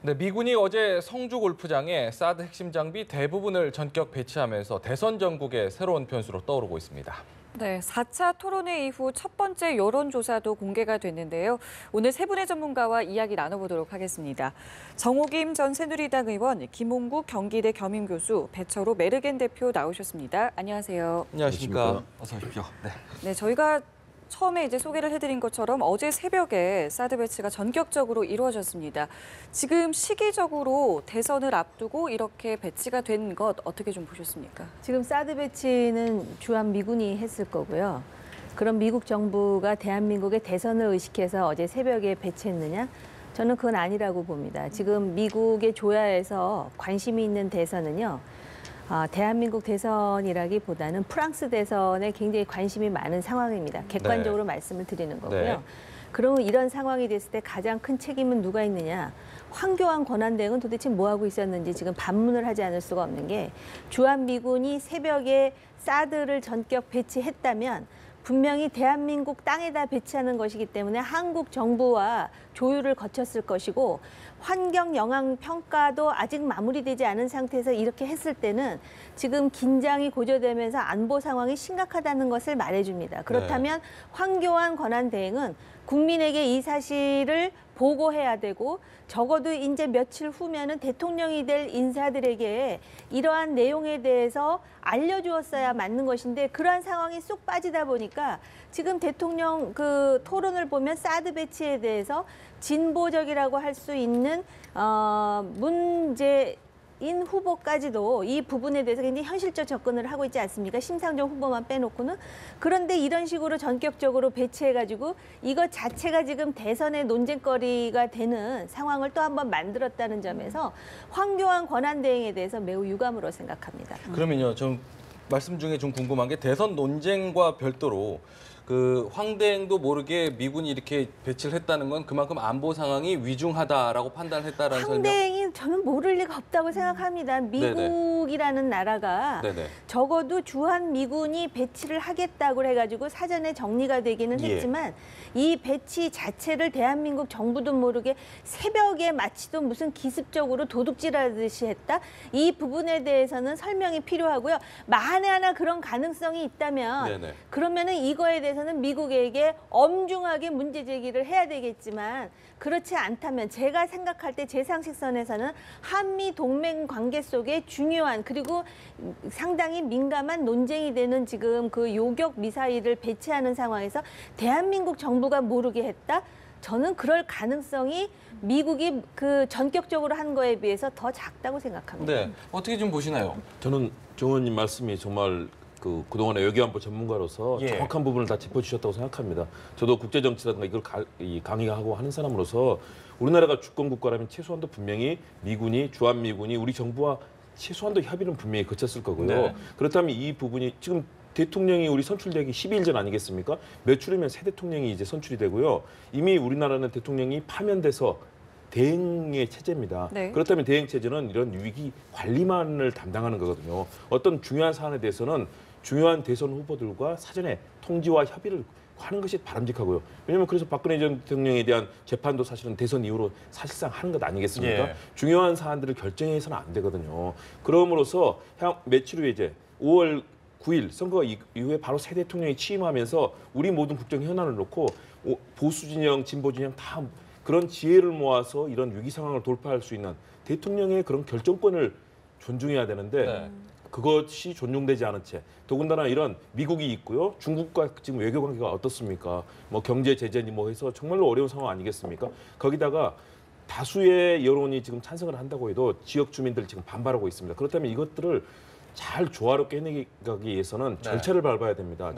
네, 미군이 어제 성주 골프장에 사드 핵심 장비 대부분을 전격 배치하면서 대선 전국의 새로운 변수로 떠오르고 있습니다. 네, 4차 토론회 이후 첫 번째 여론조사도 공개가 됐는데요. 오늘 세 분의 전문가와 이야기 나눠보도록 하겠습니다. 정호김 전 새누리당 의원, 김홍국 경기대 겸임교수, 배철호 메르겐 대표 나오셨습니다. 안녕하세요. 안녕하십니까. 어서 오십시오. 네, 저희가 처음에 소개를 해드린 것처럼 어제 새벽에 사드 배치가 전격적으로 이루어졌습니다. 지금 시기적으로 대선을 앞두고 이렇게 배치가 된 것 어떻게 좀 보셨습니까? 지금 사드 배치는 주한 미군이 했을 거고요. 그럼 미국 정부가 대한민국의 대선을 의식해서 어제 새벽에 배치했느냐? 저는 그건 아니라고 봅니다. 지금 미국의 조야에서 관심이 있는 대선은요. 대한민국 대선이라기보다는 프랑스 대선에 굉장히 관심이 많은 상황입니다. 객관적으로 말씀을 드리는 거고요. 네. 그러면 이런 상황이 됐을 때 가장 큰 책임은 누가 있느냐? 황교안 권한대행은 도대체 뭐 하고 있었는지 지금 반문을 하지 않을 수가 없는 게 주한미군이 새벽에 사드를 전격 배치했다면 분명히 대한민국 땅에다 배치하는 것이기 때문에 한국 정부와 조율을 거쳤을 것이고 환경 영향 평가도 아직 마무리되지 않은 상태에서 이렇게 했을 때는 지금 긴장이 고조되면서 안보 상황이 심각하다는 것을 말해줍니다. 그렇다면 황교안 권한대행은 국민에게 이 사실을 보고해야 되고 적어도 이제 며칠 후면은 대통령이 될 인사들에게 이러한 내용에 대해서 알려주었어야 맞는 것인데 그러한 상황이 쏙 빠지다 보니까 지금 대통령 그 토론을 보면 사드 배치에 대해서 진보적이라고 할 수 있는 문재인 후보까지도 이 부분에 대해서 굉장히 현실적 접근을 하고 있지 않습니까? 심상정 후보만 빼놓고는. 그런데 이런 식으로 전격적으로 배치해가지고 이것 자체가 지금 대선의 논쟁거리가 되는 상황을 또 한 번 만들었다는 점에서 황교안 권한대행에 대해서 매우 유감으로 생각합니다. 그러면요, 좀 말씀 중에 좀 궁금한 게 대선 논쟁과 별도로 그 황대행도 모르게 미군이 이렇게 배치를 했다는 건 그만큼 안보 상황이 위중하다라고 판단을 했다라는 설명. 황대행이 저는 모를 리가 없다고 생각합니다. 미국이라는 나라가 적어도 주한 미군이 배치를 하겠다고 해가지고 사전에 정리가 되기는 했지만 이 배치 자체를 대한민국 정부도 모르게 새벽에 마치도 무슨 기습적으로 도둑질하듯이 했다? 이 부분에 대해서는 설명이 필요하고요. 만에 하나 그런 가능성이 있다면 그러면은 이거에 대해서는 미국에게 엄중하게 문제 제기를 해야 되겠지만 그렇지 않다면 제가 생각할 때 제 상식선에서는 한미 동맹 관계 속에 중요한 그리고 상당히 민감한 논쟁이 되는 지금 그 요격 미사일을 배치하는 상황에서 대한민국 정부가 모르게 했다? 저는 그럴 가능성이 미국이 그 전격적으로 한 거에 비해서 더 작다고 생각합니다. 네, 어떻게 좀 보시나요? 저는 정 의원님 말씀이 정말 그동안의 외교안보 전문가로서 정확한 부분을 다 짚어주셨다고 생각합니다. 저도 국제정치라든가 이걸 강의하고 하는 사람으로서 우리나라가 주권 국가라면 최소한도 분명히 미군이, 주한미군이 우리 정부와 최소한도 협의는 분명히 거쳤을 거고요. 그렇다면 이 부분이 지금 대통령이 우리 선출되기 12일 전 아니겠습니까? 며칠이면 새 대통령이 이제 선출이 되고요. 이미 우리나라는 대통령이 파면돼서 대행의 체제입니다. 그렇다면 대행 체제는 이런 위기 관리만을 담당하는 거거든요. 어떤 중요한 사안에 대해서는 중요한 대선 후보들과 사전에 통지와 협의를 하는 것이 바람직하고요. 왜냐하면 그래서 박근혜 전 대통령에 대한 재판도 사실은 대선 이후로 사실상 하는 것 아니겠습니까? 중요한 사안들을 결정해서는 안 되거든요. 그럼으로써 며칠 후에 이제 5월 9일 선거 이후에 바로 새 대통령이 취임하면서 우리 모든 국정 현안을 놓고 보수 진영, 진보 진영 다 그런 지혜를 모아서 이런 위기 상황을 돌파할 수 있는 대통령의 그런 결정권을 존중해야 되는데 그것이 존중되지 않은 채 더군다나 이런 미국이 있고요. 중국과 지금 외교 관계가 어떻습니까? 뭐 경제 제재니 뭐 해서 정말로 어려운 상황 아니겠습니까? 거기다가 다수의 여론이 지금 찬성을 한다고 해도 지역 주민들 지금 반발하고 있습니다. 그렇다면 이것들을 잘 조화롭게 해내기 위해서는 절차를 밟아야 됩니다.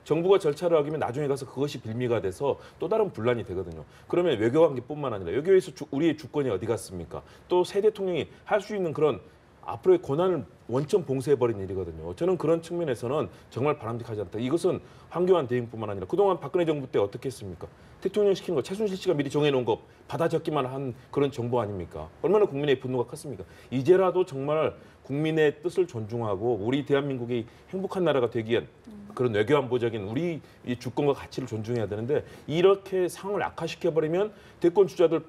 정부가 절차를 어기면 나중에 가서 그것이 빌미가 돼서 또 다른 분란이 되거든요. 그러면 외교관계뿐만 아니라 외교에서 우리의 주권이 어디 갔습니까? 또 새 대통령이 할 수 있는 그런 앞으로의 권한을 원천 봉쇄해버린 일이거든요. 저는 그런 측면에서는 정말 바람직하지 않다. 이것은 황교안 대행뿐만 아니라 그동안 박근혜 정부 때 어떻게 했습니까? 대통령 시키는 거 최순실 씨가 미리 정해놓은 거 받아 적기만 한 그런 정부 아닙니까? 얼마나 국민의 분노가 컸습니까? 이제라도 정말 국민의 뜻을 존중하고 우리 대한민국이 행복한 나라가 되기 위한 그런 외교안보적인 우리 주권과 가치를 존중해야 되는데 이렇게 상황을 악화시켜버리면 대권 주자들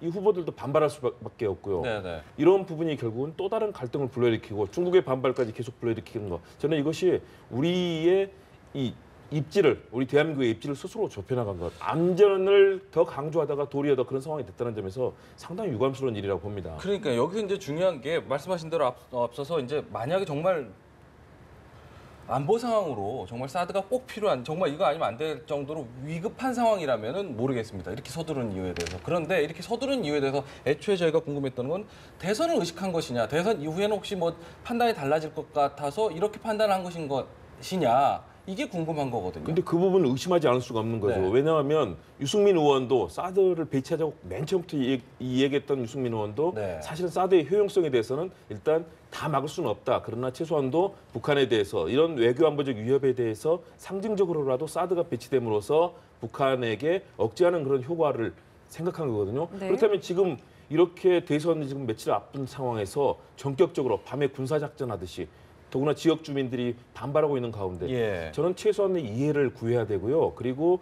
이 후보들도 반발할 수밖에 없고요. 네네. 이런 부분이 결국은 또 다른 갈등을 불러일으키고 중국의 반발까지 계속 불러일으키는 거. 저는 이것이 우리의 이 입지를 우리 대한민국의 입지를 스스로 좁혀나간 것, 안전을 더 강조하다가 도리어 더 그런 상황이 됐다는 점에서 상당히 유감스러운 일이라고 봅니다. 그러니까 여기서 이제 중요한 게 말씀하신 대로 앞서서 이제 만약에 정말 안보 상황으로 정말 사드가 꼭 필요한 정말 이거 아니면 안 될 정도로 위급한 상황이라면은 모르겠습니다. 이렇게 서두른 이유에 대해서. 그런데 이렇게 서두른 이유에 대해서 애초에 저희가 궁금했던 건 대선을 의식한 것이냐, 대선 이후에는 혹시 뭐 판단이 달라질 것 같아서 이렇게 판단한 것이냐. 이게 궁금한 거거든요. 근데 그 부분을 의심하지 않을 수가 없는 거죠. 네. 왜냐하면 유승민 의원도 사드를 배치하자고 맨 처음부터 얘기했던 유승민 의원도 네. 사실은 사드의 효용성에 대해서는 일단 다 막을 수는 없다. 그러나 최소한도 북한에 대해서 이런 외교안보적 위협에 대해서 상징적으로라도 사드가 배치됨으로써 북한에게 억제하는 그런 효과를 생각한 거거든요. 네. 그렇다면 지금 이렇게 대선이 지금 며칠 앞둔 상황에서 전격적으로 밤에 군사작전 하듯이 더구나 지역 주민들이 반발하고 있는 가운데 예. 저는 최소한의 이해를 구해야 되고요. 그리고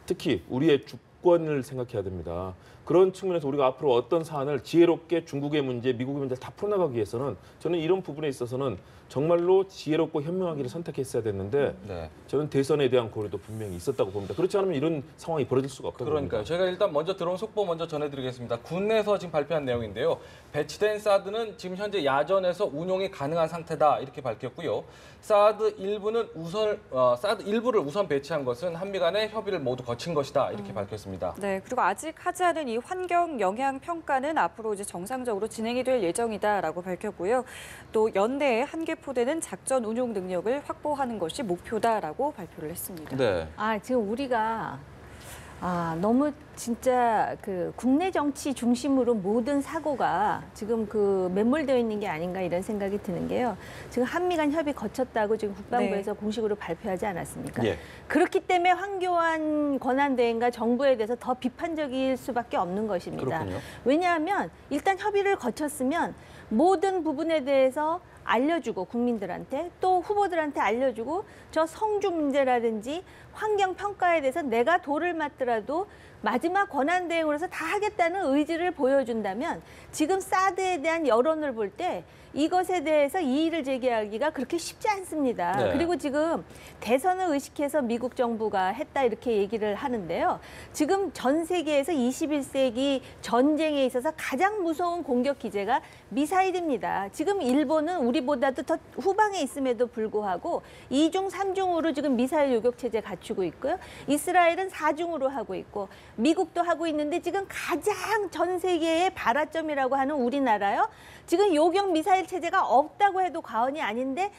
특히 우리의 주권을 생각해야 됩니다. 그런 측면에서 우리가 앞으로 어떤 사안을 지혜롭게 중국의 문제, 미국의 문제를 다 풀어나가기 위해서는 저는 이런 부분에 있어서는 정말로 지혜롭고 현명하기를 선택했어야 됐는데 네. 저는 대선에 대한 고려도 분명히 있었다고 봅니다. 그렇지 않으면 이런 상황이 벌어질 수가 없다고 그러니까요. 봅니다. 저희가 일단 먼저 들어온 속보 먼저 전해드리겠습니다. 군내에서 지금 발표한 내용인데요. 배치된 사드는 지금 현재 야전에서 운용이 가능한 상태다 이렇게 밝혔고요. 사드 일부를 우선 배치한 것은 한미 간의 협의를 모두 거친 것이다 이렇게 밝혔습니다. 네, 그리고 아직 하지 않은 이 환경 영향 평가는 앞으로 이제 정상적으로 진행이 될 예정이다라고 밝혔고요. 또 연내에 한 개 포대는 작전 운용 능력을 확보하는 것이 목표다라고 발표를 했습니다. 네. 지금 우리가 너무 진짜 그 국내 정치 중심으로 모든 사고가 지금 그 매몰되어 있는 게 아닌가 이런 생각이 드는 게요. 지금 한미 간 협의 거쳤다고 지금 국방부에서 공식으로 발표하지 않았습니까? 예. 그렇기 때문에 황교안 권한대행과 정부에 대해서 더 비판적일 수밖에 없는 것입니다. 그렇군요. 왜냐하면 일단 협의를 거쳤으면 모든 부분에 대해서 알려주고 국민들한테 또 후보들한테 알려주고 저 성주 문제라든지 환경 평가에 대해서 내가 도를 맞더라도 마지막 권한 대행으로서 다 하겠다는 의지를 보여준다면 지금 사드에 대한 여론을 볼 때 이것에 대해서 이의를 제기하기가 그렇게 쉽지 않습니다. 네. 그리고 지금 대선을 의식해서 미국 정부가 했다 이렇게 얘기를 하는데요. 지금 전 세계에서 21세기 전쟁에 있어서 가장 무서운 공격 기제가 미사일입니다. 지금 일본은 우리보다도 더 후방에 있음에도 불구하고 2중, 3중으로 지금 미사일 요격 체제 갖추고 있고요. 이스라엘은 4중으로 하고 있고 미국도 하고 있는데 지금 가장 전 세계의 발화점이라고 하는 우리나라요. 지금 요격 미사일 체제가 없다고 해도 과언이 아닌데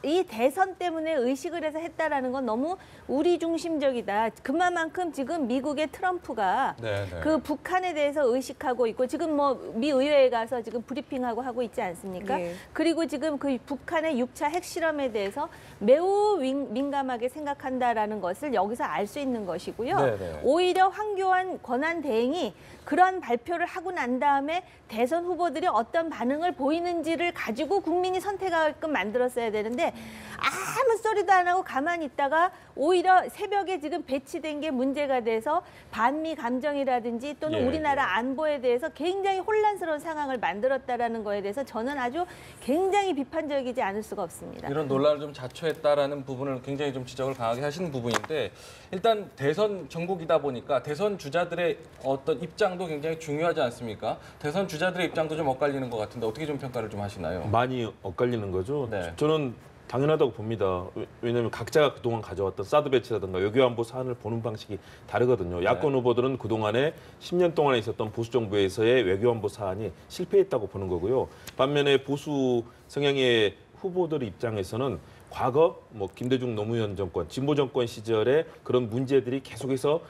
이 대선 때문에 의식을 해서 했다라는 건 너무 우리 중심적이다. 그만큼 지금 미국의 트럼프가 그 북한에 대해서 의식하고 있고 지금 뭐 미 의회에 가서 지금 브리핑하고 하고 있지 않습니까? 예. 그리고 지금 그 북한의 6차 핵실험에 대해서 매우 민감하게 생각한다라는 것을 여기서 알 수 있는 것이고요. 네네. 오히려 황교안 권한 대행이 그런 발표를 하고 난 다음에 대선 후보들이 어떤 반응을 보이는지를 가지고 국민이 선택하게끔 만들었어야 되는데 아무 소리도 안 하고 가만히 있다가 오히려 새벽에 지금 배치된 게 문제가 돼서 반미 감정이라든지 또는 예, 우리나라 안보에 대해서 굉장히 혼란스러운 상황을 만들었다라는 거에 대해서 저는 아주 굉장히 비판적이지 않을 수가 없습니다. 이런 논란을 좀 자초했다라는 부분을 굉장히 좀 지적을 강하게 하시는 부분인데 일단 대선 전국이다 보니까 대선 주자들의 어떤 입장도 굉장히 중요하지 않습니까? 대선 주자들의 입장도 좀 엇갈리는 것 같은데 어떻게 좀 평가를 좀 하시나요? 많이 엇갈리는 거죠. 네. 저는 당연하다고 봅니다. 왜냐하면 각자가 그동안 가져왔던 사드 배치라든가 외교안보 사안을 보는 방식이 다르거든요. 야권 후보들은 그동안에 10년 동안에 있었던 보수 정부에서의 외교안보 사안이 실패했다고 보는 거고요. 반면에 보수 성향의 후보들 입장에서는 과거 뭐 김대중 노무현 정권, 진보 정권 시절에 그런 문제들이 계속해서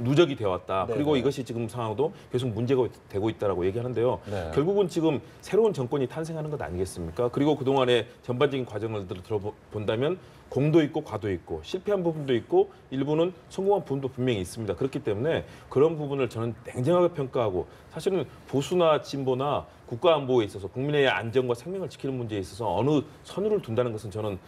누적이 되어 왔다. 네네. 그리고 이것이 지금 상황도 계속 문제가 되고 있다라고 얘기하는데요. 네. 결국은 지금 새로운 정권이 탄생하는 것 아니겠습니까? 그리고 그동안의 전반적인 과정을 들어본다면 공도 있고 과도 있고 실패한 부분도 있고 일부는 성공한 부분도 분명히 있습니다. 그렇기 때문에 그런 부분을 저는 냉정하게 평가하고 사실은 보수나 진보나 국가 안보에 있어서 국민의 안전과 생명을 지키는 문제에 있어서 어느 선을 둔다는 것은 저는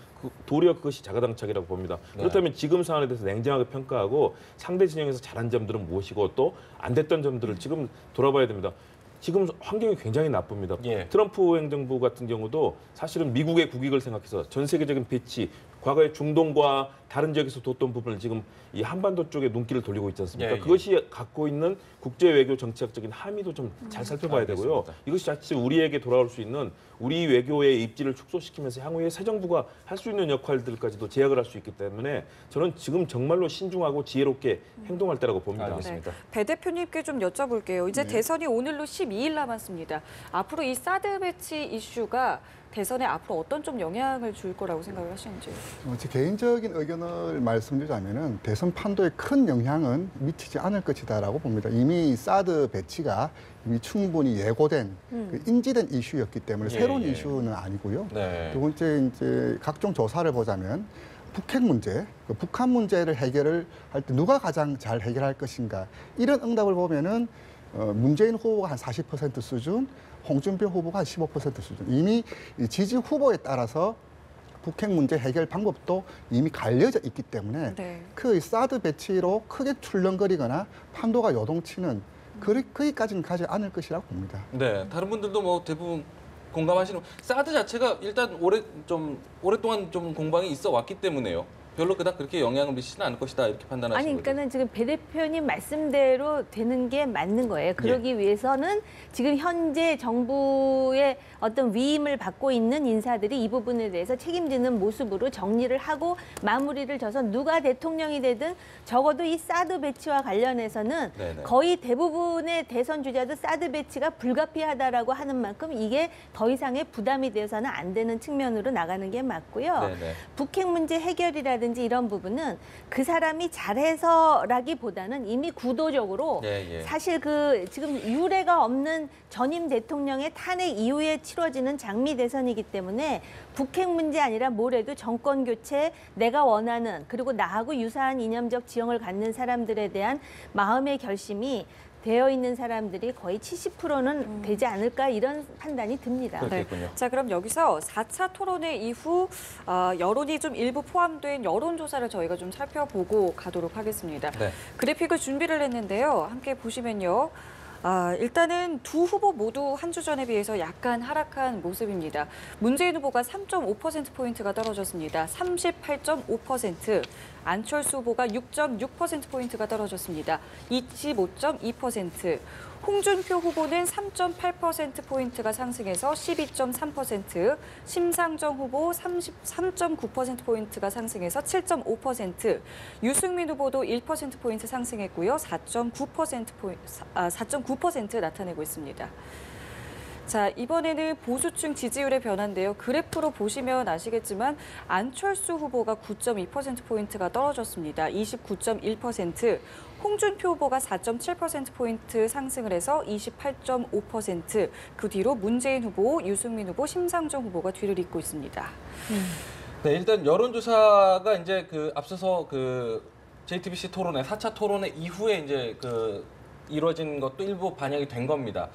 도리어 그것이 자가당착이라고 봅니다. 네. 그렇다면 지금 상황에 대해서 냉정하게 평가하고 상대 진영에서 잘한 점들은 무엇이고 또 안 됐던 점들을 지금 돌아봐야 됩니다. 지금 환경이 굉장히 나쁩니다. 예. 트럼프 행정부 같은 경우도 사실은 미국의 국익을 생각해서 전 세계적인 배치, 과거에 중동과 다른 지역에서 뒀던 부분을 지금 이 한반도 쪽에 눈길을 돌리고 있지 않습니까? 예, 예. 그것이 갖고 있는 국제 외교 정치학적인 함의도 좀 잘 살펴봐야 되고요. 알겠습니다. 이것이 자칫 우리에게 돌아올 수 있는 우리 외교의 입지를 축소시키면서 향후에 새 정부가 할 수 있는 역할들까지도 제약을 할 수 있기 때문에 저는 지금 정말로 신중하고 지혜롭게 행동할 때라고 봅니다. 알겠습니다. 배 대표님께 좀 여쭤볼게요. 이제 네. 대선이 오늘로 12일 남았습니다. 앞으로 이 사드 배치 이슈가 대선에 앞으로 어떤 좀 영향을 줄 거라고 생각을 하시는지. 제 개인적인 의견을 말씀드리자면은 대선 판도에 큰 영향은 미치지 않을 것이다라고 봅니다. 이미 사드 배치가 이미 충분히 예고된 그 인지된 이슈였기 때문에 예, 새로운 예. 이슈는 아니고요. 네. 두 번째 이제 각종 조사를 보자면 북핵 문제, 그 북한 문제를 해결을 할 때 누가 가장 잘 해결할 것인가 이런 응답을 보면은 문재인 후보가 한 40% 수준, 홍준표 후보가 한 15% 수준. 이미 이 지지 후보에 따라서 북핵 문제 해결 방법도 이미 갈려져 있기 때문에 네. 그 사드 배치로 크게 출렁거리거나 판도가 요동치는 거기까지는 가지 않을 것이라고 봅니다. 네, 다른 분들도 뭐 대부분 공감하시는 사드 자체가 일단 오랫동안 좀 공방이 있어 왔기 때문에요. 별로 그닥 그렇게 영향을 미치지는 않을 것이다 이렇게 판단하시는 아니, 거죠. 그러니까는 지금 배 대표님 말씀대로 되는 게 맞는 거예요. 그러기 위해서는 지금 현재 정부의 어떤 위임을 받고 있는 인사들이 이 부분에 대해서 책임지는 모습으로 정리를 하고 마무리를 져서 누가 대통령이 되든 적어도 이 사드 배치와 관련해서는 네네. 거의 대부분의 대선 주자도 사드 배치가 불가피하다라고 하는 만큼 이게 더 이상의 부담이 되어서는 안 되는 측면으로 나가는 게 맞고요. 네네. 북핵 문제 해결이라든지 이런 부분은 그 사람이 잘해서라기보다는 이미 구도적으로 예, 예. 사실 그 지금 유례가 없는 전임 대통령의 탄핵 이후에 치러지는 장미 대선이기 때문에 북핵 문제 아니라 뭐래도 정권 교체, 내가 원하는 그리고 나하고 유사한 이념적 지형을 갖는 사람들에 대한 마음의 결심이 되어 있는 사람들이 거의 70%는 되지 않을까 이런 판단이 듭니다. 그렇겠군요. 자, 그럼 여기서 4차 토론회 이후 여론이 좀 일부 포함된 여론조사를 저희가 좀 살펴보고 가도록 하겠습니다. 네. 그래픽을 준비를 했는데요. 함께 보시면요. 일단은 두 후보 모두 한 주 전에 비해서 약간 하락한 모습입니다. 문재인 후보가 3.5%포인트가 떨어졌습니다. 38.5%. 안철수 후보가 6.6%포인트가 떨어졌습니다. 25.2%. 홍준표 후보는 3.8%포인트가 상승해서 12.3%, 심상정 후보 33.9%포인트가 상승해서 7.5%, 유승민 후보도 1%포인트 상승했고요. 4.9% 나타내고 있습니다. 자, 이번에는 보수층 지지율의 변화인데요. 그래프로 보시면 아시겠지만 안철수 후보가 9.2%포인트가 떨어졌습니다. 29.1%, 홍준표 후보가 4.7%포인트 상승을 해서 28.5%, 그 뒤로 문재인 후보, 유승민 후보, 심상정 후보가 뒤를 잇고 있습니다. 네, 일단 여론조사가 이제 앞서서 JTBC 토론회, 4차 토론회 이후에 이제 이루어진 것도 일부 반영이 된 겁니다.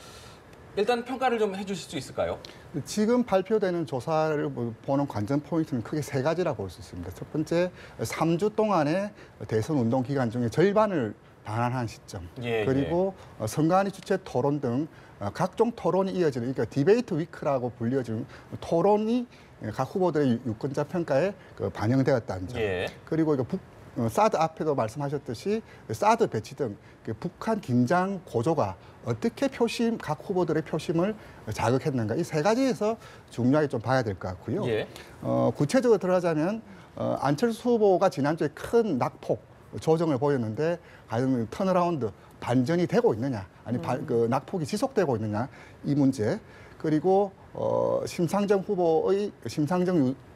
일단 평가를 좀 해주실 수 있을까요? 지금 발표되는 조사를 보는 관전 포인트는 크게 세 가지라고 볼 수 있습니다. 첫 번째, 3주 동안의 대선 운동 기간 중에 절반을 반환한 시점. 예, 그리고 선관위 주최 토론 등 각종 토론이 이어지는, 그러니까 디베이트 위크라고 불려지는 토론이 각 후보들의 유권자 평가에 반영되었다는 점. 예. 그리고 이거 사드 앞에도 말씀하셨듯이 사드 배치 등 북한 긴장 고조가 어떻게 각 후보들의 표심을 자극했는가, 이 세 가지에서 중요하게 좀 봐야 될 것 같고요. 예. 구체적으로 들어가자면 안철수 후보가 지난주에 큰 낙폭 조정을 보였는데 과연 턴어라운드 반전이 되고 있느냐, 아니 낙폭이 지속되고 있느냐, 이 문제. 그리고 심상정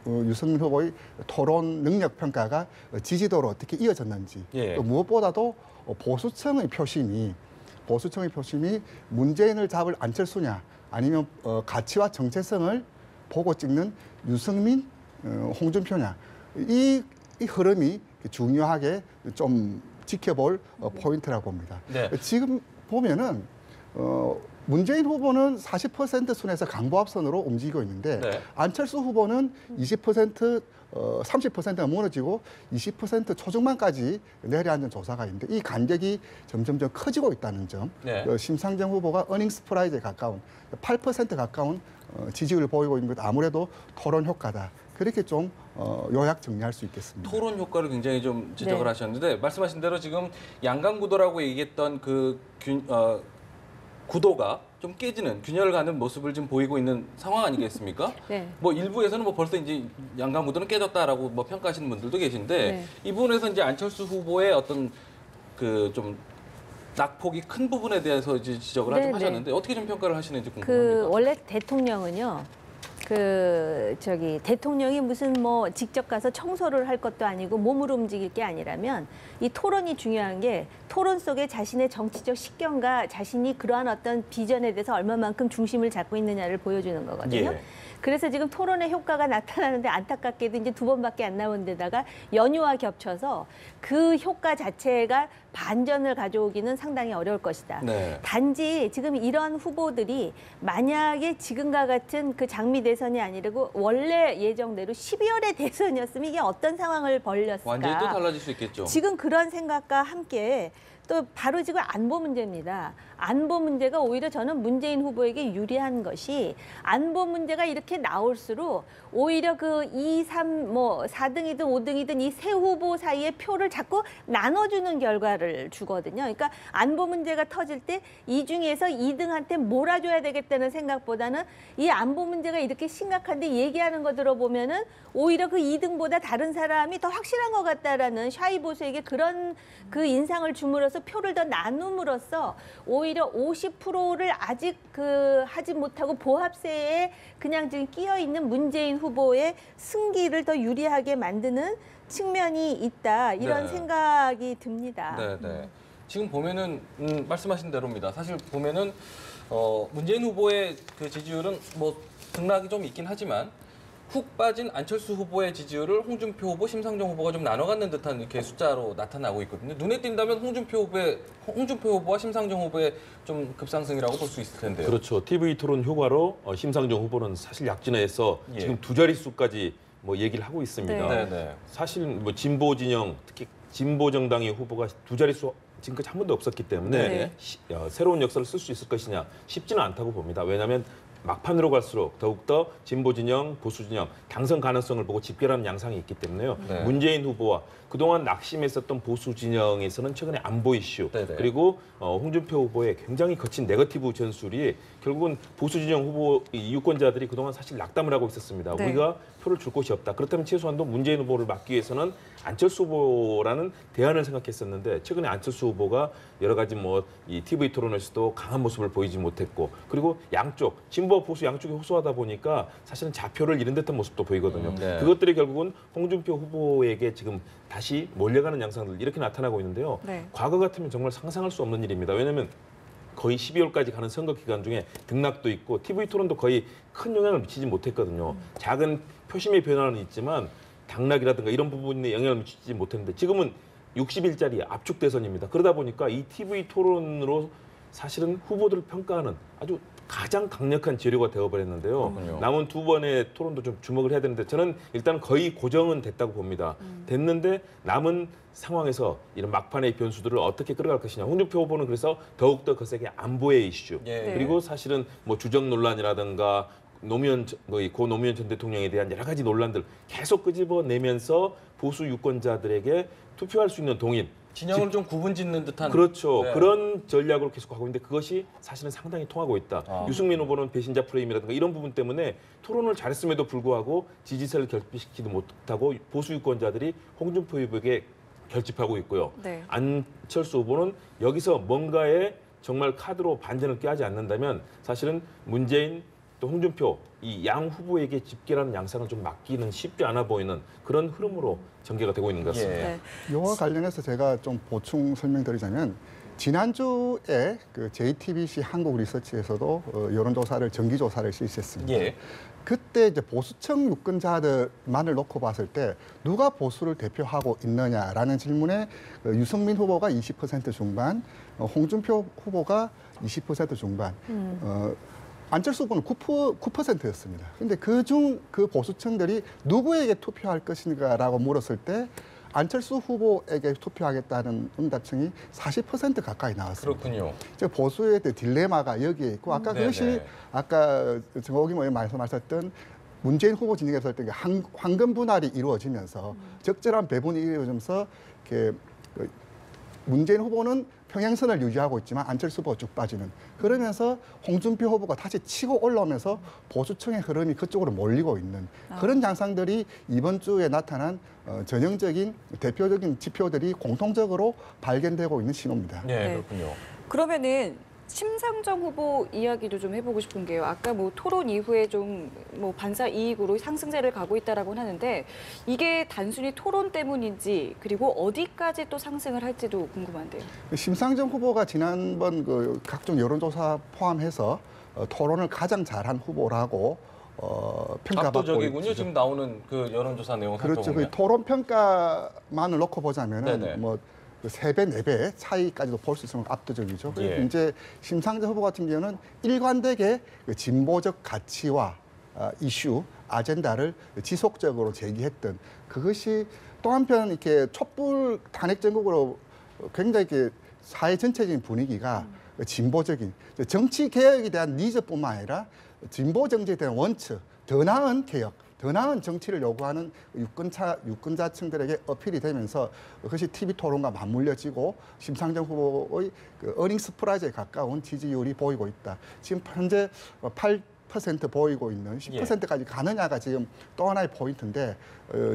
유승민 후보의 토론 능력 평가가 지지도로 어떻게 이어졌는지, 예. 또 무엇보다도 보수층의 표심이 문재인을 잡을 안철수냐, 아니면 가치와 정체성을 보고 찍는 유승민, 홍준표냐, 이 흐름이 중요하게 좀 지켜볼 포인트라고 봅니다. 네. 지금 보면은 문재인 후보는 40% 순에서 강보합선으로 움직이고 있는데 네. 안철수 후보는 20% 30%가 무너지고 20% 초중반까지 내려앉은 조사가 있는데 이 간격이 점점 커지고 있다는 점. 네. 심상정 후보가 어닝스 프라이즈에 가까운 8% 가까운 지지율을 보이고 있는 것 아무래도 토론 효과다. 그렇게 좀 요약 정리할 수 있겠습니다. 토론 효과를 굉장히 좀 지적을 네. 하셨는데 말씀하신 대로 지금 양강구도라고 얘기했던 그 구도가 좀 깨지는 균열을 가는 모습을 지금 보이고 있는 상황 아니겠습니까? 네. 뭐 일부에서는 뭐 벌써 이제 양강구도는 깨졌다라고 뭐 평가하시는 분들도 계신데 네. 이 부분에서 이제 안철수 후보의 어떤 그 좀 낙폭이 큰 부분에 대해서 이제 지적을 네, 좀 네. 하셨는데 어떻게 좀 평가를 하시는지 궁금합니다. 그 원래 대통령은요. 대통령이 무슨 뭐 직접 가서 청소를 할 것도 아니고 몸으로 움직일 게 아니라면 이 토론이 중요한 게 토론 속에 자신의 정치적 식견과 자신이 그러한 어떤 비전에 대해서 얼마만큼 중심을 잡고 있느냐를 보여주는 거거든요. 예. 그래서 지금 토론의 효과가 나타나는데 안타깝게도 이제 2번밖에 안 나온 데다가 연휴와 겹쳐서 그 효과 자체가 반전을 가져오기는 상당히 어려울 것이다. 네. 단지 지금 이런 후보들이 만약에 지금과 같은 그 장미 대선이 아니고 원래 예정대로 12월에 대선이었으면 이게 어떤 상황을 벌였을까? 완전히 또 달라질 수 있겠죠. 지금 그런 생각과 함께 또 바로 지금 안보 문제입니다. 안보 문제가 오히려 저는 문재인 후보에게 유리한 것이 안보 문제가 이렇게 나올수록 오히려 그 2, 3, 뭐 4등이든 5등이든 이 세 후보 사이의 표를 자꾸 나눠주는 결과를 주거든요. 그러니까 안보 문제가 터질 때 이 중에서 2등한테 몰아줘야 되겠다는 생각보다는 이 안보 문제가 이렇게 심각한데 얘기하는 거 들어보면은 오히려 그 2등보다 다른 사람이 더 확실한 것 같다라는 샤이 보수에게 그런 그 인상을 줌으로써 표를 더 나눔으로써 오히려 50%를 아직 하지 못하고 보합세에 그냥 지금 끼어 있는 문재인 후보의 승기를 더 유리하게 만드는 측면이 있다 이런 네. 생각이 듭니다. 네. 지금 보면은 말씀하신 대로입니다. 사실 보면은 문재인 후보의 그 지지율은 뭐 등락이 좀 있긴 하지만 훅 빠진 안철수 후보의 지지율을 홍준표 후보, 심상정 후보가 좀 나눠 갖는 듯한 이렇게 숫자로 나타나고 있거든요. 눈에 띈다면 홍준표 후보와 심상정 후보의 좀 급상승이라고 볼 수 있을 텐데요. 그렇죠. TV 토론 효과로 심상정 후보는 사실 약진해서 예. 지금 두 자릿수까지 뭐 얘기를 하고 있습니다. 네. 사실 뭐 진보 진영, 특히 진보 정당의 후보가 두 자릿수 지금까지 한 번도 없었기 때문에 네. 새로운 역사를 쓸 수 있을 것이냐 쉽지는 않다고 봅니다. 왜냐하면 막판으로 갈수록 더욱더 진보 진영, 보수 진영 당선 가능성을 보고 집결하는 양상이 있기 때문에요. 네. 문재인 후보와 그동안 낙심했었던 보수 진영에서는 최근에 안보 이슈 네네. 그리고 홍준표 후보의 굉장히 거친 네거티브 전술이 결국은 보수 진영 후보 이 유권자들이 그동안 사실 낙담을 하고 있었습니다. 네. 우리가 표를 줄 곳이 없다. 그렇다면 최소한도 문재인 후보를 막기 위해서는 안철수 후보라는 대안을 생각했었는데 최근에 안철수 후보가 여러 가지 뭐 이 TV 토론에서도 강한 모습을 보이지 못했고 그리고 양쪽 진보와 보수 양쪽이 호소하다 보니까 사실은 좌표를 잃은 듯한 모습도 보이거든요. 네. 그것들이 결국은 홍준표 후보에게 지금 다시 몰려가는 양상들 이렇게 나타나고 있는데요. 네. 과거 같으면 정말 상상할 수 없는 일입니다. 왜냐하면 거의 12월까지 가는 선거 기간 중에 등락도 있고 TV 토론도 거의 큰 영향을 미치지 못했거든요. 작은 표심의 변화는 있지만 당락이라든가 이런 부분에 영향을 미치지 못했는데 지금은 60일짜리 압축 대선입니다. 그러다 보니까 이 TV 토론으로 사실은 후보들을 평가하는 아주 가장 강력한 재료가 되어버렸는데요. 그렇군요. 남은 두 번의 토론도 좀 주목을 해야 되는데 저는 일단 거의 고정은 됐다고 봅니다. 됐는데 남은 상황에서 이런 막판의 변수들을 어떻게 끌어갈 것이냐. 홍준표 후보는 그래서 더욱더 거세게 안보의 이슈 예. 그리고 사실은 뭐 주적 논란이라든가 고 노무현 전 대통령에 대한 여러 가지 논란들 계속 끄집어내면서 보수 유권자들에게 투표할 수 있는 동인 진영을 좀 구분짓는 듯한 그렇죠. 네. 그런 전략으로 계속 가고 있는데 그것이 사실은 상당히 통하고 있다. 아. 유승민 후보는 배신자 프레임이라든가 이런 부분 때문에 토론을 잘했음에도 불구하고 지지세를 결집시키지 못하고 보수 유권자들이 홍준표 후보에게 결집하고 있고요. 네. 안철수 후보는 여기서 뭔가에 정말 카드로 반전을 꾀하지 않는다면 사실은 문재인 또 홍준표 이 양 후보에게 집결하는 양상을 좀 막기는 쉽지 않아 보이는 그런 흐름으로 전개가 되고 있는 것 같습니다. 예. 네. 이와 관련해서 제가 좀 보충 설명드리자면 지난주에 그 JTBC 한국 리서치에서도 여론조사를 정기조사를 실시했습니다. 예. 그때 이제 보수층 유권자들만을 놓고 봤을 때 누가 보수를 대표하고 있느냐라는 질문에 유승민 후보가 20% 중반, 홍준표 후보가 20% 중반, 안철수 후보는 9%였습니다. 근데 그중 그 보수층들이 누구에게 투표할 것인가라고 물었을 때 안철수 후보에게 투표하겠다는 응답층이 40% 가까이 나왔습니다. 그렇군요. 즉 보수의 딜레마가 여기에 있고 아까 네네. 그것이 아까 정호김 의원 말씀하셨던 문재인 후보 진영에서 때 황금 분할이 이루어지면서 적절한 배분이 이루어지면서 이렇게 문재인 후보는 평행선을 유지하고 있지만 안철수 후보가 쭉 빠지는 그러면서 홍준표 후보가 다시 치고 올라오면서 보수층의 흐름이 그쪽으로 몰리고 있는 그런 양상들이 이번 주에 나타난 전형적인 대표적인 지표들이 공통적으로 발견되고 있는 신호입니다. 네, 네. 그렇군요. 그러면은 심상정 후보 이야기도 좀 해보고 싶은 게요. 아까 뭐 토론 이후에 좀 뭐 반사 이익으로 상승세를 가고 있다라고 하는데 이게 단순히 토론 때문인지 그리고 어디까지 또 상승을 할지도 궁금한데요. 심상정 후보가 지난번 그 각종 여론조사 포함해서 토론을 가장 잘한 후보라고 평가받고 압도적이군요. 있죠. 지금 나오는 그 여론조사 내용 그렇죠. 살펴보면. 그 토론 평가만을 놓고 보자면은 네네. 뭐 3배, 4배 차이까지도 볼 수 있으면 압도적이죠. 그리고 예. 이제 심상정 후보 같은 경우는 일관되게 그 진보적 가치와 이슈, 아젠다를 지속적으로 제기했던 그것이 또 한편 이렇게 촛불 탄핵 전국으로 굉장히 이렇게 사회 전체적인 분위기가 진보적인 정치 개혁에 대한 니즈뿐만 아니라 진보 정치에 대한 원칙, 더 나은 개혁, 더 나은 정치를 요구하는 유권자층들에게 어필이 되면서 그것이 TV 토론과 맞물려지고 심상정 후보의 그 어닝 스프라이즈에 가까운 지지율이 보이고 있다. 지금 현재 8% 보이고 있는 10%까지 가느냐가 지금 또 하나의 포인트인데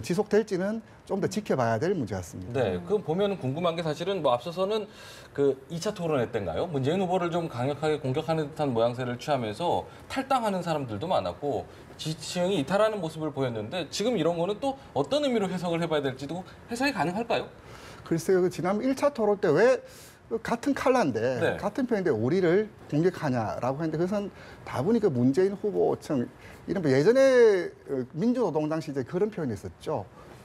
지속될지는 좀 더 지켜봐야 될 문제 같습니다. 네, 그 보면 궁금한 게 사실은 뭐 앞서서는 그 2차 토론회 때인가요? 문재인 후보를 좀 강력하게 공격하는 듯한 모양새를 취하면서 탈당하는 사람들도 많았고 지지층이 이탈하는 모습을 보였는데 지금 이런 거는 또 어떤 의미로 해석을 해봐야 될지도 해석이 가능할까요? 글쎄요, 그 지난 1차 토론 때 왜 같은 칼라인데 네. 같은 편인데 우리를 공격하냐라고 했는데 그것은 다분히 그 문재인 후보층 이른바 예전에 민주노동당 시절에 그런 표현이 있었죠.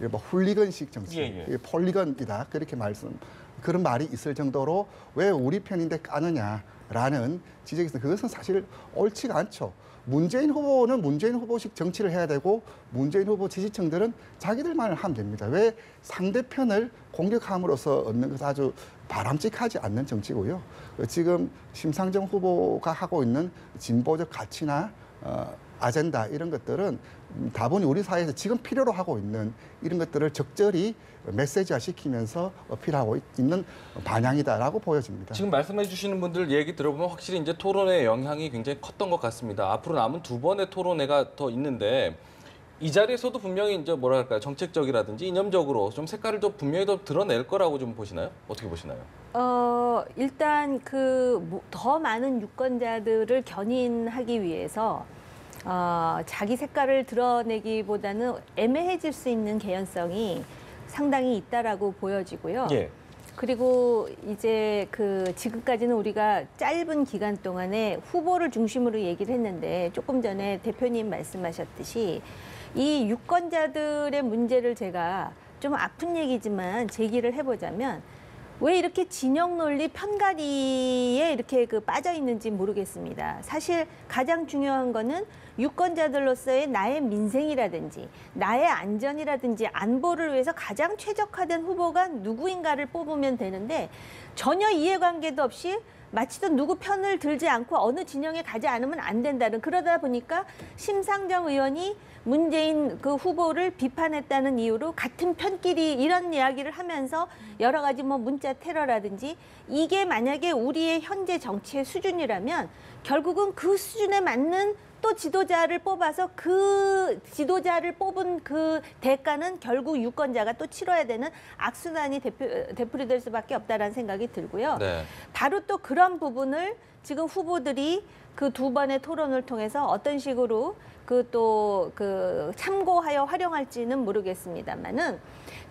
뭐 훌리건식 정치, 예. 이게 폴리건이다 그렇게 그런 말이 있을 정도로 왜 우리 편인데 까느냐라는 지적이 있어요. 그것은 사실 옳지가 않죠. 문재인 후보는 문재인 후보식 정치를 해야 되고 문재인 후보 지지층들은 자기들만을 하면 됩니다. 왜 상대편을 공격함으로써 얻는 것은 아주 바람직하지 않는 정치고요. 지금 심상정 후보가 하고 있는 진보적 가치나 아젠다 이런 것들은 다분히 우리 사회에서 지금 필요로 하고 있는 이런 것들을 적절히 메시지화 시키면서 어필하고 있는 방향이다라고 보여집니다. 지금 말씀해 주시는 분들 얘기 들어보면 확실히 이제 토론회의 영향이 굉장히 컸던 것 같습니다. 앞으로 남은 2번의 토론회가 더 있는데 이 자리에서도 분명히 이제 뭐랄까요, 정책적이라든지 이념적으로 좀 색깔을 더 분명히 더 드러낼 거라고 좀 보시나요? 어떻게 보시나요? 일단 그 더 많은 유권자들을 견인하기 위해서 자기 색깔을 드러내기보다는 애매해질 수 있는 개연성이 상당히 있다라고 보여지고요. 예. 그리고 이제 그 지금까지는 우리가 짧은 기간 동안에 후보를 중심으로 얘기를 했는데 조금 전에 대표님 말씀하셨듯이 이 유권자들의 문제를 제가 좀 아픈 얘기지만 제기를 해보자면 왜 이렇게 진영 논리 편가리에 이렇게 빠져 있는지 모르겠습니다. 사실 가장 중요한 거는 유권자들로서의 나의 민생이라든지 나의 안전이라든지 안보를 위해서 가장 최적화된 후보가 누구인가를 뽑으면 되는데 전혀 이해관계도 없이 마치도 누구 편을 들지 않고 어느 진영에 가지 않으면 안 된다는 그러다 보니까 심상정 의원이 문재인 그 후보를 비판했다는 이유로 같은 편끼리 이런 이야기를 하면서 여러 가지 뭐 문자 테러라든지 이게 만약에 우리의 현재 정치의 수준이라면 결국은 그 수준에 맞는 또 지도자를 뽑아서 그 지도자를 뽑은 그 대가는 결국 유권자가 또 치러야 되는 악순환이 되풀이될 수밖에 없다라는 생각이 들고요. 네. 바로 또 그런 부분을 지금 후보들이 그 두 번의 토론을 통해서 어떤 식으로 그 참고하여 활용할지는 모르겠습니다만은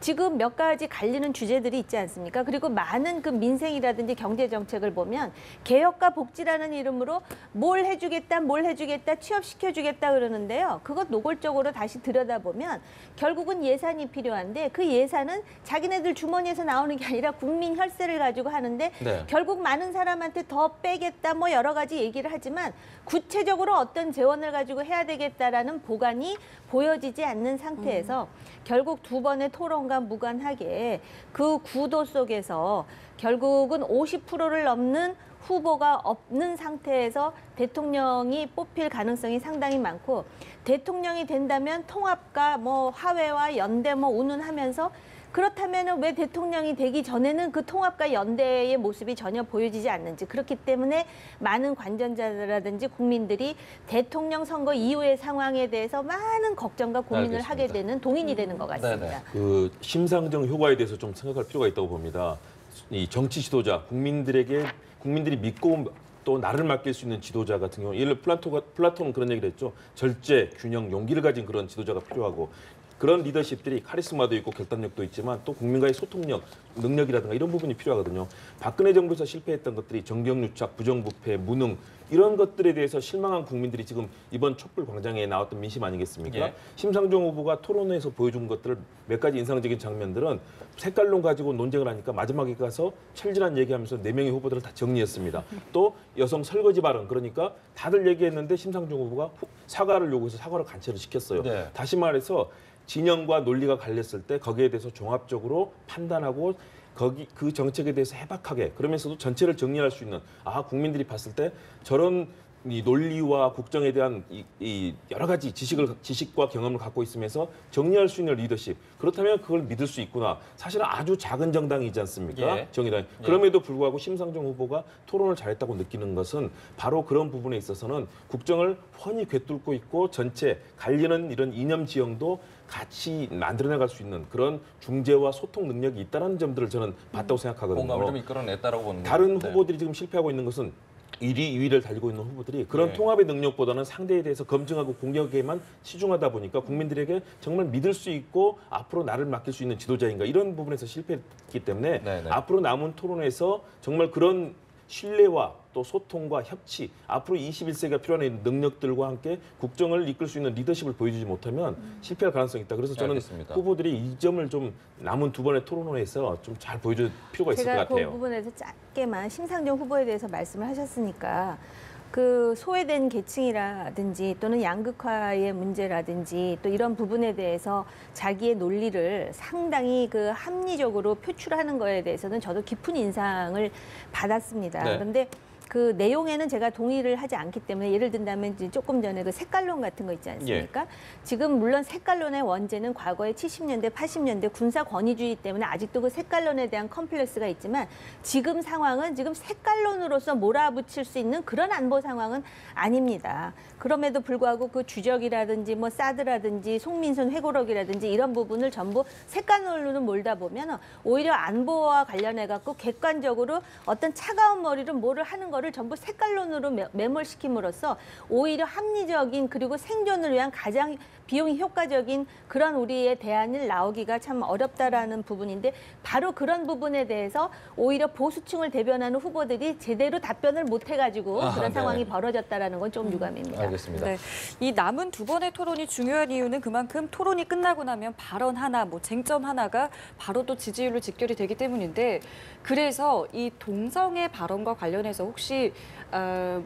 지금 몇 가지 갈리는 주제들이 있지 않습니까? 그리고 많은 그 민생이라든지 경제 정책을 보면 개혁과 복지라는 이름으로 뭘 해주겠다, 취업시켜주겠다 그러는데요. 그것 노골적으로 다시 들여다보면 결국은 예산이 필요한데 그 예산은 자기네들 주머니에서 나오는 게 아니라 국민 혈세를 가지고 하는데 네. 결국 많은 사람한테 더 빼겠다 뭐 여러 가지 얘기를 하지만 구체적으로 어떤 재원을 가지고 해야 되겠다라는 보관이 보여지지 않는 상태에서 결국 두 번의 토론과 무관하게 그 구도 속에서 결국은 50%를 넘는 후보가 없는 상태에서 대통령이 뽑힐 가능성이 상당히 많고 대통령이 된다면 통합과 뭐 화해와 연대 뭐 운운하면서 그렇다면 왜 대통령이 되기 전에는 그 통합과 연대의 모습이 전혀 보여지지 않는지 그렇기 때문에 많은 관전자라든지 국민들이 대통령 선거 이후의 상황에 대해서 많은 걱정과 고민을 알겠습니다. 하게 되는 동인이 되는 것 같습니다. 네네. 그 심상정 효과에 대해서 좀 생각할 필요가 있다고 봅니다. 이 정치 지도자, 국민들이 믿고 또 나를 맡길 수 있는 지도자 같은 경우, 예를 들어 플라톤은 그런 얘기를 했죠. 절제, 균형, 용기를 가진 그런 지도자가 필요하고 그런 리더십들이 카리스마도 있고 결단력도 있지만 또 국민과의 소통력, 능력이라든가 이런 부분이 필요하거든요. 박근혜 정부에서 실패했던 것들이 정경유착, 부정부패, 무능 이런 것들에 대해서 실망한 국민들이 지금 이번 촛불 광장에 나왔던 민심 아니겠습니까? 예. 심상정 후보가 토론회에서 보여준 것들을 몇 가지 인상적인 장면들은 색깔론 가지고 논쟁을 하니까 마지막에 가서 철진한 얘기하면서 4명의 후보들을 다 정리했습니다. 또 여성 설거지 발언, 그러니까 다들 얘기했는데 심상정 후보가 사과를 요구해서 사과를 간체를 시켰어요. 네. 다시 말해서 진영과 논리가 갈렸을 때 거기에 대해서 종합적으로 판단하고 그 정책에 대해서 해박하게 그러면서도 전체를 정리할 수 있는 국민들이 봤을 때 저런 이 논리와 국정에 대한 이 여러 가지 지식과 경험을 갖고 있으면서 정리할 수 있는 리더십. 그렇다면 그걸 믿을 수 있구나. 사실은 아주 작은 정당이지 않습니까? 예. 정의당. 그럼에도 불구하고 심상정 후보가 토론을 잘했다고 느끼는 것은 바로 그런 부분에 있어서는 국정을 훤히 꿰뚫고 있고 전체 갈리는 이런 이념 지형도 같이 만들어나갈 수 있는 그런 중재와 소통 능력이 있다는 점들을 저는 봤다고 생각하거든요. 공감을 좀 이끌어냈다라고 보는 거예요. 다른 네. 후보들이 지금 실패하고 있는 것은 1위, 2위를 달리고 있는 후보들이 그런 네. 통합의 능력보다는 상대에 대해서 검증하고 공격에만 치중하다 보니까 국민들에게 정말 믿을 수 있고 앞으로 나를 맡길 수 있는 지도자인가 이런 부분에서 실패했기 때문에 네, 네. 앞으로 남은 토론에서 정말 그런 신뢰와 또 소통과 협치, 앞으로 21세기가 필요한 능력들과 함께 국정을 이끌 수 있는 리더십을 보여주지 못하면 실패할 가능성이 있다. 그래서 저는 알겠습니다. 후보들이 이 점을 좀 남은 두 번의 토론회에서 좀 잘 보여줄 필요가 있을 것 제가 같아요. 그 부분에서 짧게만 심상정 후보에 대해서 말씀을 하셨으니까 그 소외된 계층이라든지 또는 양극화의 문제라든지 또 이런 부분에 대해서 자기의 논리를 상당히 그 합리적으로 표출하는 거에 대해서는 저도 깊은 인상을 받았습니다. 네. 그런데 그 내용에는 제가 동의를 하지 않기 때문에 예를 든다면 이제 조금 전에 그 색깔론 같은 거 있지 않습니까? 지금 물론 색깔론의 원죄는 과거에 70년대, 80년대 군사 권위주의 때문에 아직도 그 색깔론에 대한 컴플렉스가 있지만 지금 상황은 지금 색깔론으로서 몰아붙일 수 있는 그런 안보 상황은 아닙니다. 그럼에도 불구하고 그 주적이라든지 뭐 사드라든지 송민순 회고록이라든지 이런 부분을 전부 색깔론으로 몰다 보면 오히려 안보와 관련해 갖고 객관적으로 어떤 차가운 머리로 뭐를 하는 거를 전부 색깔론으로 매몰시킴으로써 오히려 합리적인 그리고 생존을 위한 가장 비용이 효과적인 그런 우리의 대안을 나오기가 참 어렵다라는 부분인데 바로 그런 부분에 대해서 오히려 보수층을 대변하는 후보들이 제대로 답변을 못 해가지고 그런 네. 상황이 벌어졌다라는 건 좀 유감입니다. 알겠습니다. 네, 이 남은 두 번의 토론이 중요한 이유는 그만큼 토론이 끝나고 나면 발언 하나, 뭐 쟁점 하나가 바로 또 지지율로 직결이 되기 때문인데 그래서 이 동성애 발언과 관련해서 혹시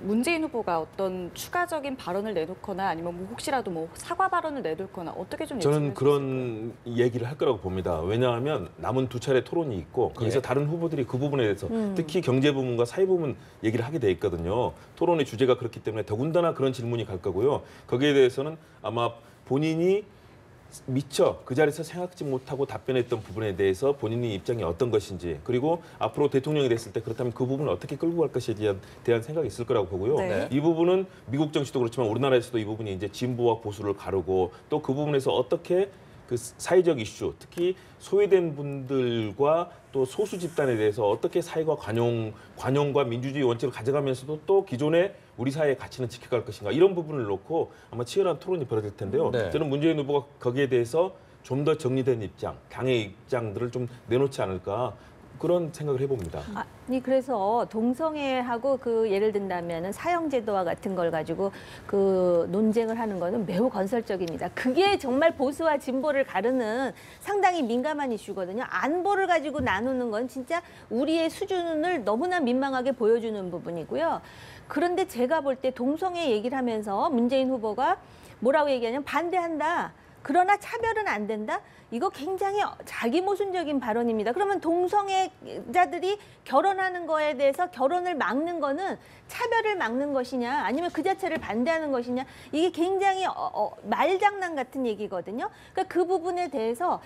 문재인 후보가 어떤 추가적인 발언을 내놓거나 아니면 뭐 혹시라도 뭐 사과 발언을 내놓거나 어떻게 좀 저는 예측할 수 그런 얘기를 할 거라고 봅니다. 왜냐하면 남은 두 차례 토론이 있고 거기서 예. 다른 후보들이 그 부분에 대해서 특히 경제 부분과 사회 부분 얘기를 하게 돼 있거든요. 토론의 주제가 그렇기 때문에 더군다나 그런 질문이 갈 거고요. 거기에 대해서는 아마 본인이 미처 그 자리에서 생각지 못하고 답변했던 부분에 대해서 본인의 입장이 어떤 것인지 그리고 앞으로 대통령이 됐을 때 그렇다면 그 부분을 어떻게 끌고 갈 것에 대한 생각이 있을 거라고 보고요. 네. 이 부분은 미국 정치도 그렇지만 우리나라에서도 이 부분이 이제 진보와 보수를 가르고 또 그 부분에서 어떻게 그 사회적 이슈, 특히 소외된 분들과 또 소수 집단에 대해서 어떻게 사회가 관용과 민주주의 원칙을 가져가면서도 또 기존의 우리 사회의 가치는 지켜갈 것인가 이런 부분을 놓고 아마 치열한 토론이 벌어질 텐데요. 네. 저는 문재인 후보가 거기에 대해서 좀 더 정리된 입장, 당의 입장들을 좀 내놓지 않을까 그런 생각을 해봅니다. 아니 그래서 동성애하고 그 예를 든다면은 사형제도와 같은 걸 가지고 그 논쟁을 하는 거는 매우 건설적입니다. 그게 정말 보수와 진보를 가르는 상당히 민감한 이슈거든요. 안보를 가지고 나누는 건 진짜 우리의 수준을 너무나 민망하게 보여주는 부분이고요. 그런데 제가 볼 때 동성애 얘기를 하면서 문재인 후보가 뭐라고 얘기하냐면 반대한다. 그러나 차별은 안 된다? 이거 굉장히 자기 모순적인 발언입니다. 그러면 동성애자들이 결혼하는 거에 대해서 결혼을 막는 거는 차별을 막는 것이냐 아니면 그 자체를 반대하는 것이냐 이게 굉장히 말장난 같은 얘기거든요. 그러니까 그 부분에 대해서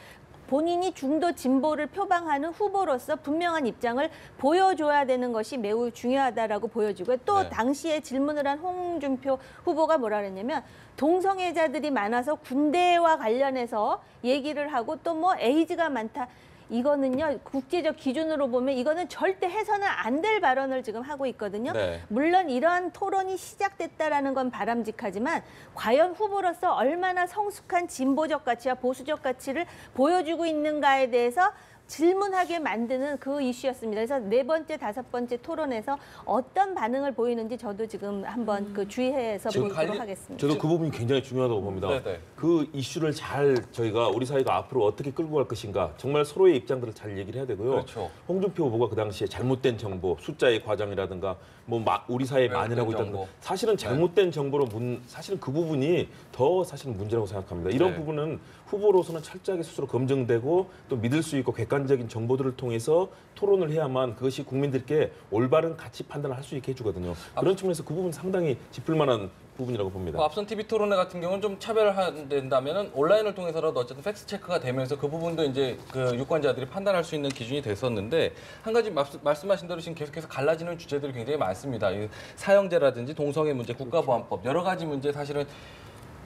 본인이 중도 진보를 표방하는 후보로서 분명한 입장을 보여줘야 되는 것이 매우 중요하다라고 보여지고요. 또 네. 당시에 질문을 한 홍준표 후보가 뭐라 그랬냐면 동성애자들이 많아서 군대와 관련해서 얘기를 하고 또 뭐 에이즈가 많다. 이거는요 국제적 기준으로 보면 이거는 절대 해서는 안 될 발언을 지금 하고 있거든요. 네. 물론 이러한 토론이 시작됐다라는 건 바람직하지만 과연 후보로서 얼마나 성숙한 진보적 가치와 보수적 가치를 보여주고 있는가에 대해서 질문하게 만드는 그 이슈였습니다. 그래서 네 번째, 다섯 번째 토론에서 어떤 반응을 보이는지 저도 지금 한번 그 주의해서 지금 보도록 하겠습니다. 저도 그 부분이 굉장히 중요하다고 봅니다. 네네. 그 이슈를 잘 저희가 우리 사회가 앞으로 어떻게 끌고 갈 것인가 정말 서로의 입장들을 잘 얘기를 해야 되고요. 그렇죠. 홍준표 후보가 그 당시에 잘못된 정보, 숫자의 과장이라든가 뭐 우리 사회에 만연하고 있다는 정보. 거 사실은 잘못된 정보로 사실은 그 부분이 더 사실은 문제라고 생각합니다. 이런 네. 부분은 후보로서는 철저하게 스스로 검증되고 또 믿을 수 있고 객관적인 정보들을 통해서 토론을 해야만 그것이 국민들께 올바른 가치 판단을 할 수 있게 해주거든요. 그런 측면에서 그 부분 상당히 짚을 만한 부분이라고 봅니다. 앞선 TV 토론회 같은 경우는 좀 차별화된다면은 온라인을 통해서라도 어쨌든 팩트 체크가 되면서 그 부분도 이제 그 유권자들이 판단할 수 있는 기준이 됐었는데 한 가지 말씀하신 대로 지금 계속해서 갈라지는 주제들이 굉장히 많습니다. 이 사형제라든지 동성애 문제, 국가보안법 여러 가지 문제 사실은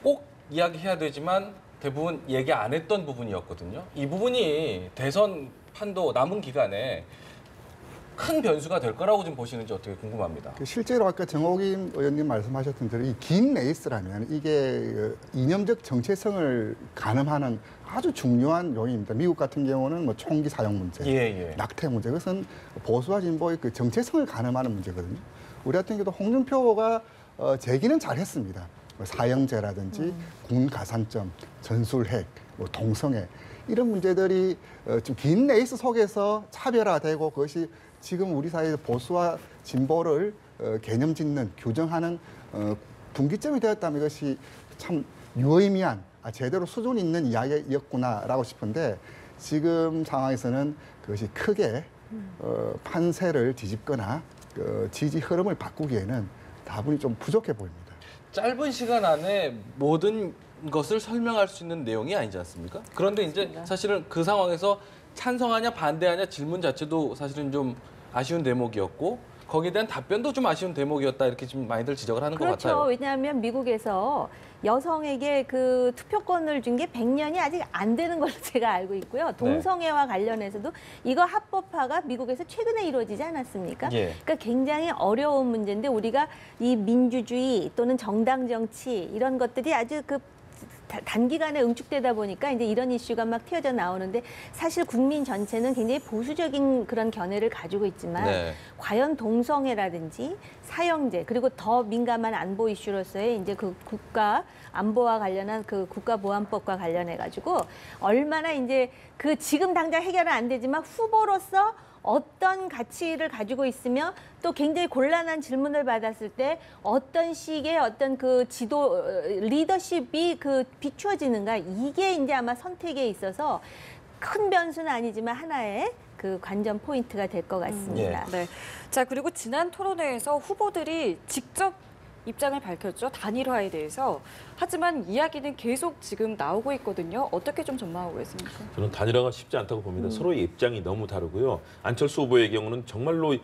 꼭 이야기해야 되지만 대부분 얘기 안 했던 부분이었거든요. 이 부분이 대선 판도 남은 기간에 큰 변수가 될 거라고 좀 보시는지 어떻게 궁금합니다. 실제로 아까 정호김 의원님 말씀하셨던 대로 이 긴 레이스라면 이게 이념적 정체성을 가늠하는 아주 중요한 요인입니다. 미국 같은 경우는 뭐 총기 사용 문제, 예. 낙태 문제, 그것은 보수와 진보의 그 정체성을 가늠하는 문제거든요. 우리 같은 경우도 홍준표 후보가 제기는 잘했습니다. 뭐 사형제라든지 군 가산점, 전술핵, 뭐 동성애 이런 문제들이 좀 긴 레이스 속에서 차별화되고 그것이 지금 우리 사회의 보수와 진보를 개념 짓는 규정하는 분기점이 되었다면 이것이 참 유의미한 제대로 수준 있는 이야기였구나라고 싶은데 지금 상황에서는 그것이 크게 판세를 뒤집거나 지지 흐름을 바꾸기에는 다분히 좀 부족해 보입니다. 짧은 시간 안에 모든 것을 설명할 수 있는 내용이 아니지 않습니까? 그런데 이제 사실은 그 상황에서 찬성하냐 반대하냐 질문 자체도 사실은 좀 아쉬운 대목이었고 거기에 대한 답변도 좀 아쉬운 대목이었다 이렇게 지금 많이들 지적을 하는 것 그렇죠. 같아요. 왜냐하면 미국에서 여성에게 그 투표권을 준 게 100년이 아직 안 되는 걸로 제가 알고 있고요. 동성애와 관련해서도 이거 합법화가 미국에서 최근에 이루어지지 않았습니까? 예. 그러니까 굉장히 어려운 문제인데 우리가 이 민주주의 또는 정당 정치 이런 것들이 아주 그 단기간에 응축되다 보니까 이제 이런 이슈가 막 튀어져 나오는데 사실 국민 전체는 굉장히 보수적인 그런 견해를 가지고 있지만 네. 과연 동성애라든지 사형제 그리고 더 민감한 안보 이슈로서의 이제 그 국가 안보와 관련한 그 국가보안법과 관련해 가지고 얼마나 이제 그 지금 당장 해결은 안 되지만 후보로서 어떤 가치를 가지고 있으며 또 굉장히 곤란한 질문을 받았을 때 어떤 식의 어떤 그 지도 리더십이 그 비추어지는가 이게 이제 아마 선택에 있어서 큰 변수는 아니지만 하나의 그 관전 포인트가 될 것 같습니다. 네. 자, 그리고 지난 토론회에서 후보들이 직접 입장을 밝혔죠. 단일화에 대해서. 하지만 이야기는 계속 지금 나오고 있거든요. 어떻게 좀 전망하고 계십니까? 저는 단일화가 쉽지 않다고 봅니다. 서로의 입장이 너무 다르고요. 안철수 후보의 경우는 정말로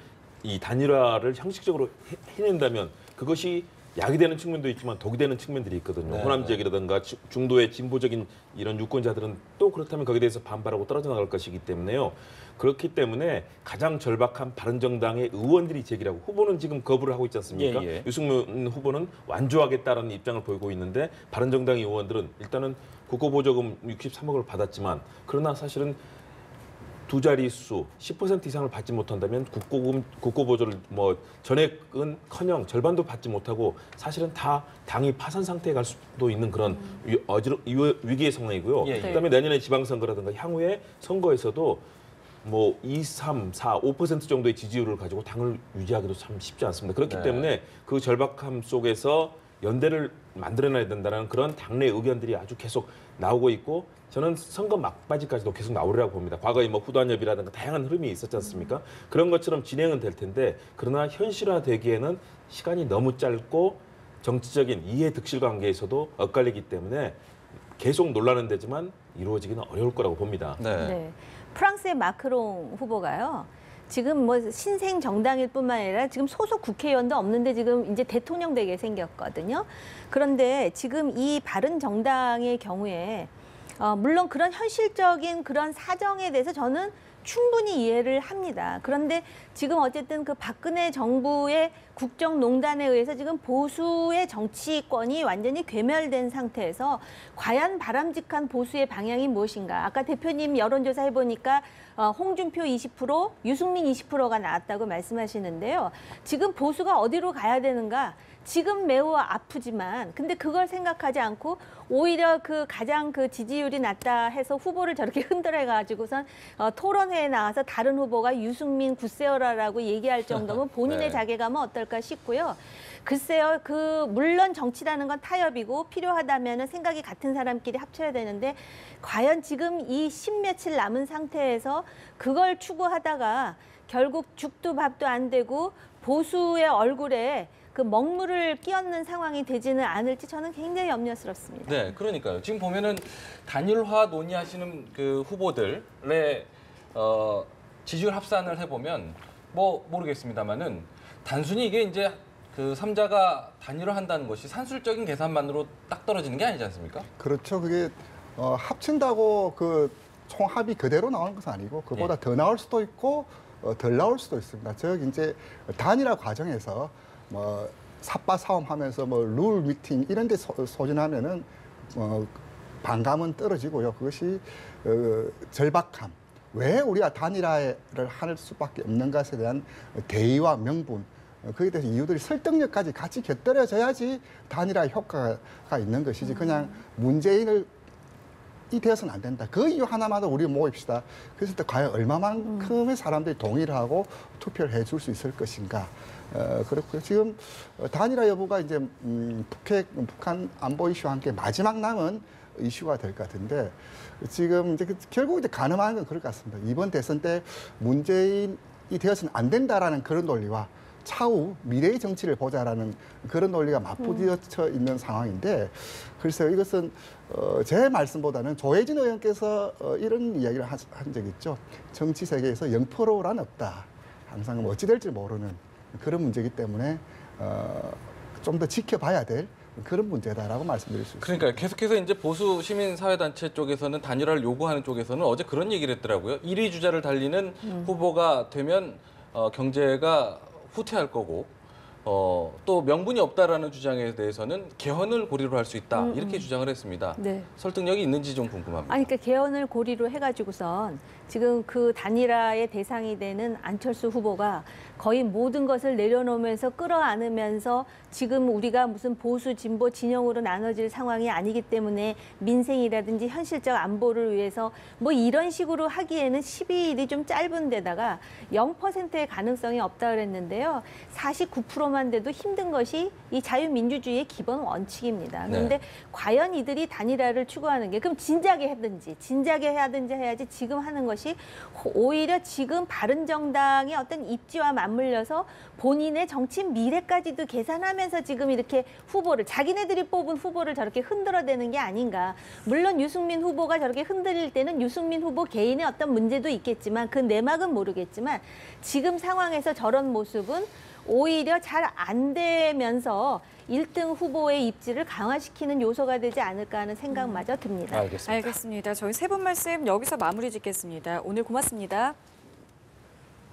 이 단일화를 형식적으로 해낸다면 그것이 약이 되는 측면도 있지만 독이 되는 측면들이 있거든요. 네, 호남 지역이라든가 중도의 진보적인 이런 유권자들은 또 그렇다면 거기에 대해서 반발하고 떨어져 나갈 것이기 때문에요. 그렇기 때문에 가장 절박한 바른정당의 의원들이 제기하고 후보는 지금 거부를 하고 있지 않습니까? 예. 유승민 후보는 완주하겠다라는 입장을 보이고 있는데 바른정당의 의원들은 일단은 국고보조금 63억을 받았지만 그러나 사실은 두 자릿수 10% 이상을 받지 못한다면 국고보조를 뭐 전액은커녕 절반도 받지 못하고 사실은 다 당이 파산 상태에 갈 수도 있는 그런 위기의 상황이고요. 예. 그다음에 내년에 지방선거라든가 향후에 선거에서도 뭐 2, 3, 4, 5% 정도의 지지율을 가지고 당을 유지하기도 참 쉽지 않습니다. 그렇기 네. 때문에 그 절박함 속에서 연대를 만들어내야 된다는 그런 당내 의견들이 아주 계속 나오고 있고 저는 선거 막바지까지도 계속 나오리라고 봅니다. 과거에 뭐 후단협이라든가 다양한 흐름이 있었지 않습니까? 그런 것처럼 진행은 될 텐데 그러나 현실화되기에는 시간이 너무 짧고 정치적인 이해 득실 관계에서도 엇갈리기 때문에 계속 논란은 되지만 이루어지기는 어려울 거라고 봅니다. 네. 프랑스의 마크롱 후보가요. 지금 뭐 신생 정당일 뿐만 아니라 지금 소속 국회의원도 없는데 지금 이제 대통령 되게 생겼거든요. 그런데 지금 이 바른 정당의 경우에 물론 그런 현실적인 그런 사정에 대해서 저는 충분히 이해를 합니다. 그런데 지금 어쨌든 그 박근혜 정부의 국정농단에 의해서 지금 보수의 정치권이 완전히 괴멸된 상태에서 과연 바람직한 보수의 방향이 무엇인가? 아까 대표님 여론조사 해보니까 홍준표 20%, 유승민 20%가 나왔다고 말씀하시는데요. 지금 보수가 어디로 가야 되는가? 지금 매우 아프지만 근데 그걸 생각하지 않고 오히려 그 가장 그 지지율이 낮다 해서 후보를 저렇게 흔들어가지고선 토론회에 나와서 다른 후보가 유승민 굿세어라라고 얘기할 정도면 본인의 네. 자괴감은 어떨까 싶고요. 글쎄요, 물론 정치라는 건 타협이고 필요하다면 생각이 같은 사람끼리 합쳐야 되는데 과연 지금 이 십며칠 남은 상태에서 그걸 추구하다가 결국 죽도 밥도 안 되고 보수의 얼굴에 그 먹물을 끼얹는 상황이 되지는 않을지 저는 굉장히 염려스럽습니다. 네, 그러니까요. 지금 보면은 단일화 논의하시는 그 후보들의 지지율 합산을 해보면 뭐 모르겠습니다만은 단순히 이게 이제 그 3자가 단일화한다는 것이 산술적인 계산만으로 딱 떨어지는 게 아니지 않습니까? 그렇죠. 그게 합친다고 그 총합이 그대로 나오는 것은 아니고 그보다 더 나올 수도 있고 덜 나올 수도 있습니다. 즉 이제 단일화 과정에서 뭐 삽바싸움하면서 뭐 룰 미팅 이런 데 소진하면은 반감은 떨어지고요. 그것이 절박함. 왜 우리가 단일화를 할 수밖에 없는 것에 대한 대의와 명분 거기에 대해서 이유들이 설득력까지 같이 곁들여져야지 단일화 효과가 있는 것이지 그냥 문재인을 이 되어서는 안 된다. 그 이유 하나만도 우리 모읍시다. 그랬을 때 과연 얼마만큼의 사람들이 동의를 하고 투표를 해줄 수 있을 것인가. 그렇고요. 지금 단일화 여부가 이제 북한 안보 이슈와 함께 마지막 남은 이슈가 될 것 같은데 지금 이제 결국 이제 가늠하는 건 그럴 것 같습니다. 이번 대선 때 문재인이 되어서는 안 된다라는 그런 논리와 차후 미래의 정치를 보자라는 그런 논리가 맞부딪혀 있는 상황인데 글쎄요 이것은 제 말씀보다는 조혜진 의원께서 이런 이야기를 한 적이 있죠. 정치 세계에서 0%란 없다. 항상 어찌 될지 모르는 그런 문제이기 때문에 좀 더 지켜봐야 될 그런 문제다라고 말씀드릴 수 있습니다. 그러니까 계속해서 이제 보수 시민사회단체 쪽에서는 단일화를 요구하는 쪽에서는 어제 그런 얘기를 했더라고요. 1위 주자를 달리는 후보가 되면 경제가 후퇴할 거고 또 명분이 없다라는 주장에 대해서는 개헌을 고리로 할 수 있다 이렇게 주장을 했습니다. 네. 설득력이 있는지 좀 궁금합니다. 아니, 그러니까 개헌을 고리로 해가지고선 지금 그 단일화의 대상이 되는 안철수 후보가 거의 모든 것을 내려놓으면서 끌어안으면서 지금 우리가 무슨 보수, 진보, 진영으로 나눠질 상황이 아니기 때문에 민생이라든지 현실적 안보를 위해서 뭐 이런 식으로 하기에는 12일이 좀 짧은 데다가 0%의 가능성이 없다 그랬는데요. 49%만 돼도 힘든 것이 이 자유민주주의의 기본 원칙입니다. 그런데 네. 과연 이들이 단일화를 추구하는 게 그럼 진작에 하든지 진작에 해야든지 해야지 지금 하는 것이 오히려 지금 바른정당의 어떤 입지와 맞물려서 본인의 정치 미래까지도 계산하면서 지금 이렇게 후보를 자기네들이 뽑은 후보를 저렇게 흔들어대는 게 아닌가. 물론 유승민 후보가 저렇게 흔들릴 때는 유승민 후보 개인의 어떤 문제도 있겠지만 그 내막은 모르겠지만 지금 상황에서 저런 모습은 오히려 잘 안 되면서 1등 후보의 입지를 강화시키는 요소가 되지 않을까 하는 생각마저 듭니다. 알겠습니다. 알겠습니다. 저희 세 분 말씀 여기서 마무리 짓겠습니다. 오늘 고맙습니다.